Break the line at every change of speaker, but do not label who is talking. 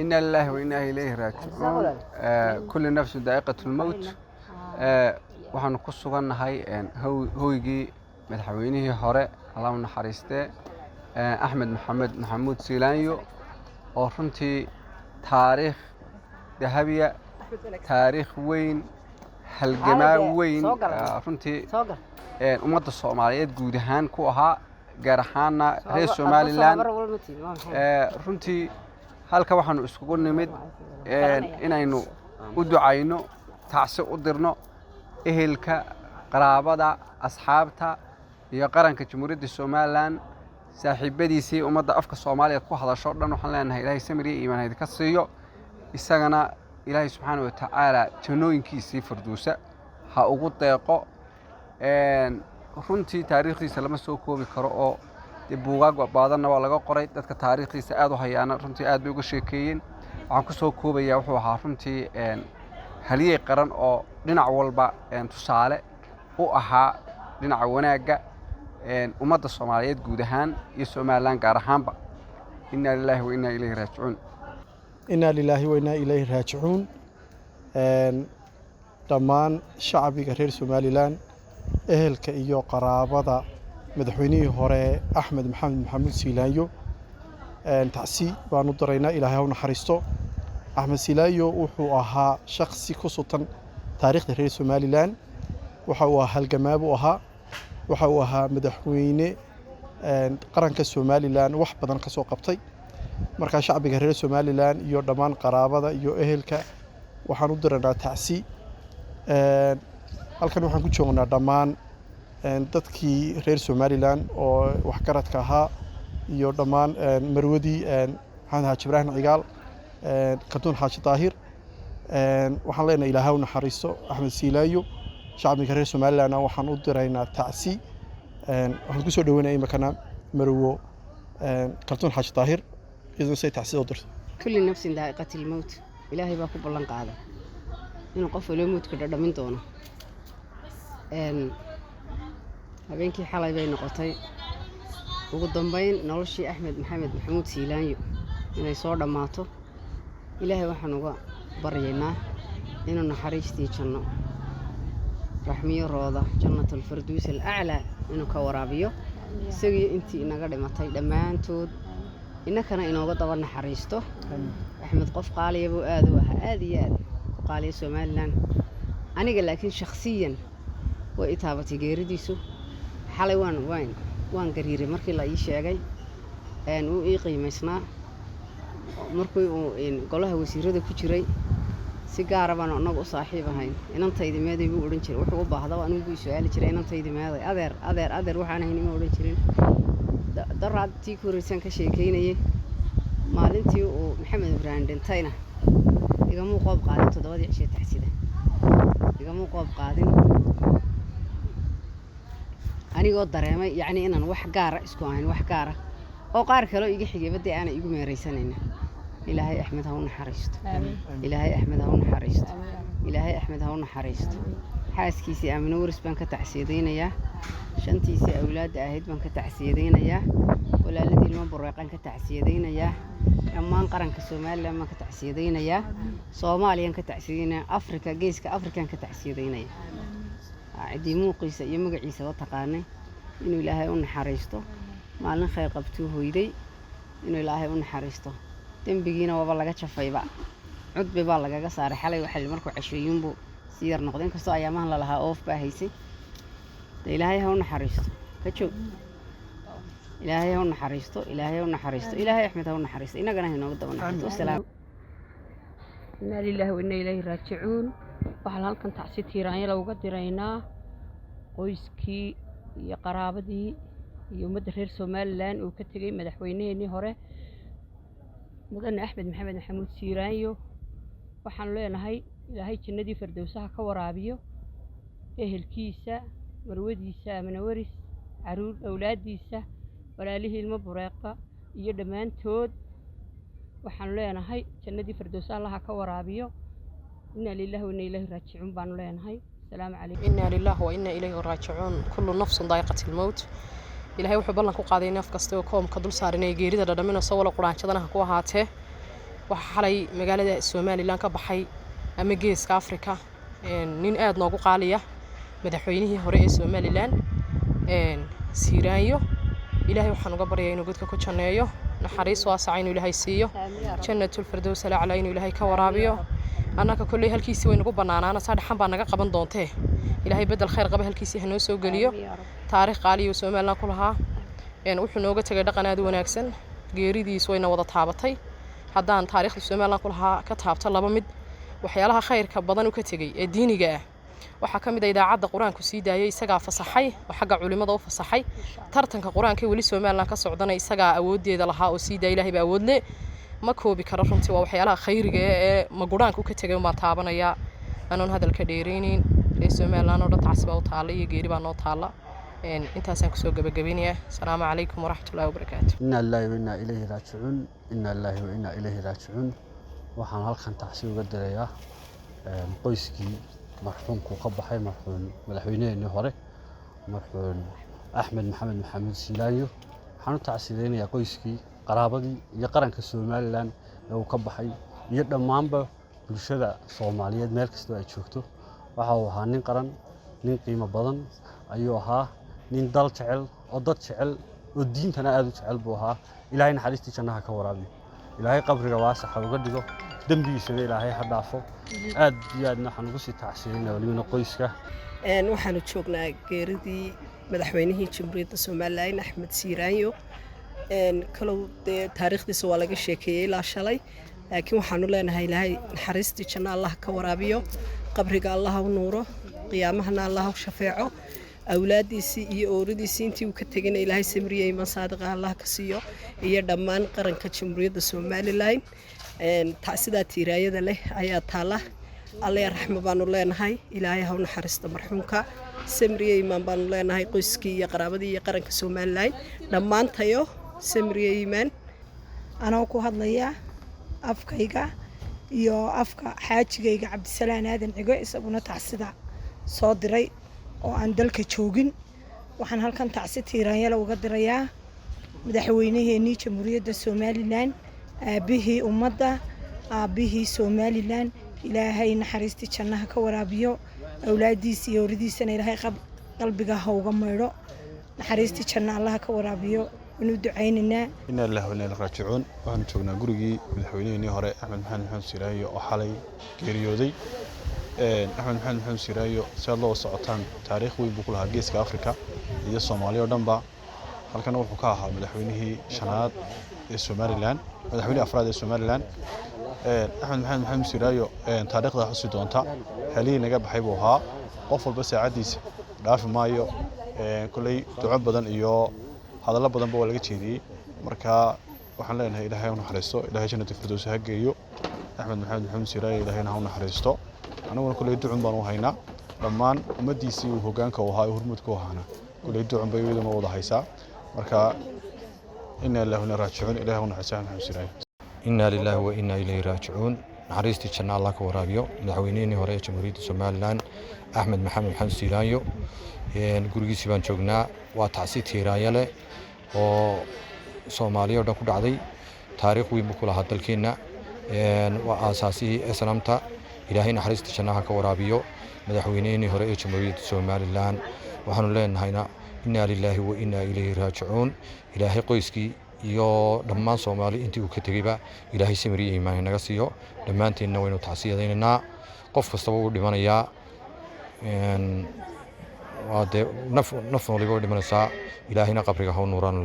إن الله وإنا إليه راجعون كل نفس ذائقة الموت waxaan ku sugannahay hoygii madaxweynihii hore Allah u naxariistay Axmed Maxamuud Siilaanyo oo runtii taariikh dahabiya taariikh weyn halgamaa weyn runtii ummadda Soomaaliyeed guud ahaan ku ahaa gaar ahaan reer Somaliland runtii halka waxaanu iskugu nimid inaynu u ducayno taasi u dirno ehelka qaraabada asxaabta iyo qaranka Jamhuuriyadda Somaliland saaxiibadiisii ummadda afka Soomaaliyeed ku hadasho dhan waxaan leenahay Ilaahay samiriye iimaan ka siiyo isagana Ilaahay subxaanahu wa ta'aala jannooyinkiisii firdawsa ha ugu deeqo runtii taariikhdiisa lama soo koobi karo oo buugaag badanna waa laga qoray dadka taariikhdiisa aad u hayaana runtii aad bay uga sheekeeyeen waxaan ku soo koobayaa wuxuu ahaa runtii haliyey qaran oo dhinac walba tusaale u ahaa dhinaca wanaagga ummadda Soomaaliyeed guud ahaan iyo Somaliland gaar ahaanba inna lillahi wa inna ilayhi raaji'uun
inna lillahi wa inna ilayhi raaji'uun dhammaan shacbiga reer Somaliland ehelka iyo qaraabada madaxweynihii hore Axmed Maxamuud Siilaanyo tacsi baanu daraynaa Ilaahay u naxariisto Axmed Siilaanyo wuxuu ahaa shakhsi ku sutan taariikhda reer Somaliland waxa uu halgamaa u ahaa waxa uu ahaa madaxweyne qaranka Somaliland wax badan ka soo qabtay marka shacbiga reer Somaliland iyo dhammaan qaraabada iyo ehelka waxaan u diraynaa tacsi halkan waxaan ku joognaa dhammaan dadkii reer Somaliland oo wax garadka ahaa iyo dhammaan marwadii maxamed Ibrahim Cigaal Kaltuun Xaaji Daahir waxaan leenahay Ilaahay u naxariisto Axmed Siilaanyo shacbiga reer Somaliland waxaan u diraynaa tacsi waxaan ku soo dhaweynaa imakana marwo Kaltuun Xaaji Daahir إذا سيتعسيد ودرت
كل نفس ذائقة الموت إلهي باكو بلان قاعدة إنه قف لو موت كده من دونا هبينكي حالي بين نقطتين وقدام بين نولشي أحمد محمود سيلانيو إنه يصور دماته إلهي وحنوغا برينا إنه نحريستي جنة رحمي الروضة جنة الفردوس الأعلى إنه كورابيو سوي أنتي إنه قد ماتي دمان تود إنكنا إنه قد ورنا حريسته أحمد قف قال يبو آذوها آذي قال يا Somaliland أنا قال لكن شخصيا وإتابتي جيرديسو حالي وان قريري مركي لا يشيء أنو قيمسنا مركو إن قالها وسيرة كتيري سيجارة وانا نقول صاحبها هين إن أنت إذا ما تبي يقولون شيء وحنا بعض وأنا بقول سؤال شيء إن أنت إذا ما أدر وحنا هني ما يقولون شيء درعت تيكو رسان كشيء كيني مالنتي ومحمد براندن تاينا يقاموا قاب قادم تدوادي عشية تحسيده يقاموا قاب قادم أنا قد دريمة يعني إن وح قارة إسكوهين وح قارة أو قارة كلو يجي حاجة بدي أنا يقوم يريسانين إلهي أحمد هون حريست إلهي أحمد هون حريست إلهي أحمد هون حريست حاس كيسي أمنورس بنك تحسيدين يا شنتيسي أولاد أهد بنك تحسيدين يا ولا الذي المبرقان كتعسيدين يا أمان قرن كسومال لما كتعسيدين يا صوماليا كتعسيدين أفريقيا جيس كأفريقيا كتعسيدين يا عدي موقيس يمجع عيسى وتقاني إنه إلهي ونحرسته ما لنا خير قبته يدي إنه إلهي ونحرسته تنبجينا والله جت بقى عد ببالله صار حلي وحل مركو 20 بو سير نقدين كسو أيامها لها أوف باهيسي إلهي هون حرسته كتشوف إلهي هون حريسته إلهي هون حريسته إلهي أحمد هون حريسته إنا قناه هنا قدامنا والسلام
إنا لله وإنا إليه راجعون وحال هالكن تعسيد هيرانيا لو قدرينا qoyskii iyo qaraabadii iyo ummadda reer Somaliland oo ka tagay madaxweynihii hore mudane Axmed Maxamuud Siilaanyo waxaan leenahay Ilaahay jannadii firdawsaha ka waraabiyo ehelkiisa marwadiisa amana waris caruur awlaadiisa walaalihii ilmo bureeqa iyo dhamaantood waxaan leenahay jannadii firdawsaha Allah ka waraabiyo inna lillahi wa inna ilayhi raaji'uun baan leenahay السلام عليكم
إنا لله وإنا إليه راجعون كل نفس ذائقة الموت إلهي وحب الله كقاعدين في كستوكم كدل صارين يجري ده من الصور القرآن شدنا هكوا هاته waxa xalay magaalada Somaliland ka baxay ama geeska Afrika nin aad noogu qaaliya madaxweynihii hore ee Somaliland Siiraanyo ilaahay waxaan uga baryayaa inuu godka ku janneeyo naxariis waasac inuu ilaahay siiyo jannatul firdaws ala inuu ilaahay ka waraabiyo annaka kullee halkiisii way nagu banaanaana sadexan baa naga qaban doontee ilaahay bedel khayr qaba halkiisii hanoo soo geliyo taariikh qaaliyo Somaliland ku lahaa wuxuu nooga tagay dhaqan aad u wanaagsan geeridiis wayna wada taabatay haddaan taariikhda Somaliland ku lahaa ka taabto laba mid waxyaalaha khayrka badan u ka tagay ee diiniga ah waxaa ka mid ah idaacadda quraanku sii daayay isagaa fasaxay oo xagga culimada u fasaxay tartanka quraanka wali Somaliland ka socdana isagaa awoodeeda lahaa oo sii daayay ilaahay baa awood leh ma koobi karo runtii waa waxyaalaha khayriga ee ma quraanku ka tagay ma taabanaya anoon hadalka dheereynin ee Somaliland oo dhan tacsiba u taala iyo geeri baa noo taala intaasaan kusoo gabagabeynaya assalaamu calaykum waraxmatullaahi wabarakaatuh
inna lillahi wa inna ilayhi raaji'uun inna lillahi wa inna ilayhi raaji'uun waxaan halkan tacsi uga dirayaa qoyskii marxuumku ka baxay marxuum madaxweynihii hore marxuum Axmed Maxamed Maxamuud Silaanyo waxaan u tacsiideynayaa qoyskii qaraabadii iyo qaranka Somaliland ee uu ka baxay iyo dhammaanba bulshada Soomaaliyeed meel kasta ay joogto waxa uu ahaa nin qaran nin qiimo badan ayuu ahaa nin dal jecel oo dad jecel oo diintana aad u jecel buu ahaa ilaahay naxariistii jannaha ka waraabiyo ilaahay qabriga waasax uga dhigo dambigiisana ilaahay ha dhaafo aad iyo aadna waxaan ugu sii tacsiinaynaa waliba qoyska
waxaanu joognaa geeridii madaxweynihii Jamhuuriyadda Somaliland Axmed Siiraanyo kalow taariikhdiisa waa laga sheekeeyay ilaa shalay laakiin waxaanu leenahay ilaahay naxariistii janna Allah ka waraabiyo qabriga Allah u nuuro qiyaamahana Allah u shafeeco awlaadiisii iyo ooridiisii intii uu ka tagayna ilaahay samriye iman saadiqa Allah ka siiyo iyo dhammaan qaranka Jamhuuriyadda Somaliland taasidaa tiiraayada leh ayaa taala alle raxmo baanu leenahay ilaahay ha u naxariisto marxuumka samriye iman baanu leenahay qoyskii iyo qaraabadii iyo qaranka Somaliland dhammaantayo samriye iman
anoo ku hadlaya afkayga iyo afka xaajigayga Cabdisalaan Aadan Cigo isaguna tacsida soo diray oo aan dalka joogin waxaan halkan tacsi tiiraanyada uga dirayaa madaxweynihii Jamhuuriyadda Somaliland aabihii ummadda aabihii Somaliland ilaahay naxariistii jannaha ka waraabiyo awlaadiisa iyo horidiisana ilaahay qalbiga ha uga meedho naxariistii janna Allah ka waraabiyo inuu ducaynina
inna lillahi wa inna ilayhi raaji'uun waxaan joognaa gurigii madaxweynihii hore Axmed Maxamed Maxamuud Siiraanyo oo xalay geeriyooday Axmed Maxamed Maxamuud Siiraanyo si loo socotaan taariikh weyn buu ku lahaa geeska Afrika iyo Soomaaliya oo dhanba halkan wuxuu ka ahaa madaxweynihii shanaad ee Somaliland madaxweynihii afraad ee Somaliland Axmed Maxamed Maxamuud Siiraanyo taariikhda xusi doonta xilli naga baxay buu ahaa qof walba saacadiisa dhaafi maayo kulay duco badan iyo hadallo badan baa laga jeediyay marka waxaan leenahay ilaahay u naxariisto ilaahay jannatul firdaws ha geeyo Axmed Maxamed Maxamuud Siiraanyo ilaahay ha u naxariisto anaguna kulay ducun baan u haynaa dhammaan ummadiisii uu hoggaanka u ahaa hormuudka u ahaana kulay ducun bay iyaduna wada haysaa marka inna lillahi wa inna raaji'uun ilaahay u naxariisto Maxamuud Siiraanyo
inna lillahi wa inna ilayhi raaji'uun naxariistii janna Allah ka waraabiyo madaxweynihii hore ee Jamhuuriyadda Somaliland Axmed Maxamed Maxamuud Siiraanyo gurigiisii baan joognaa waa tacsi tiiraanya leh oo Soomaaliya oo dhan ku dhacday taariikh weyn buu ku lahaa dalkeena waa aasaasihii SNMta ilaahay naxariistii jannaha ka waraabiyo madaxweynihii hore ee Jamhuuriyadda Somaliland waxaanu leenahayna inna lillahi wa inna ilayhi raaji'uun ilaahay qoyskii iyo dhammaan Soomaali intii uu ka tagayba ilaahay samriye iimaan naga siiyo dhammaanteedna waynu tacsiyadaynaa qof kasta wuu dhimanayaa waa naf waliba dhimanaysaa ilaahayna qabriga ha u nuuraan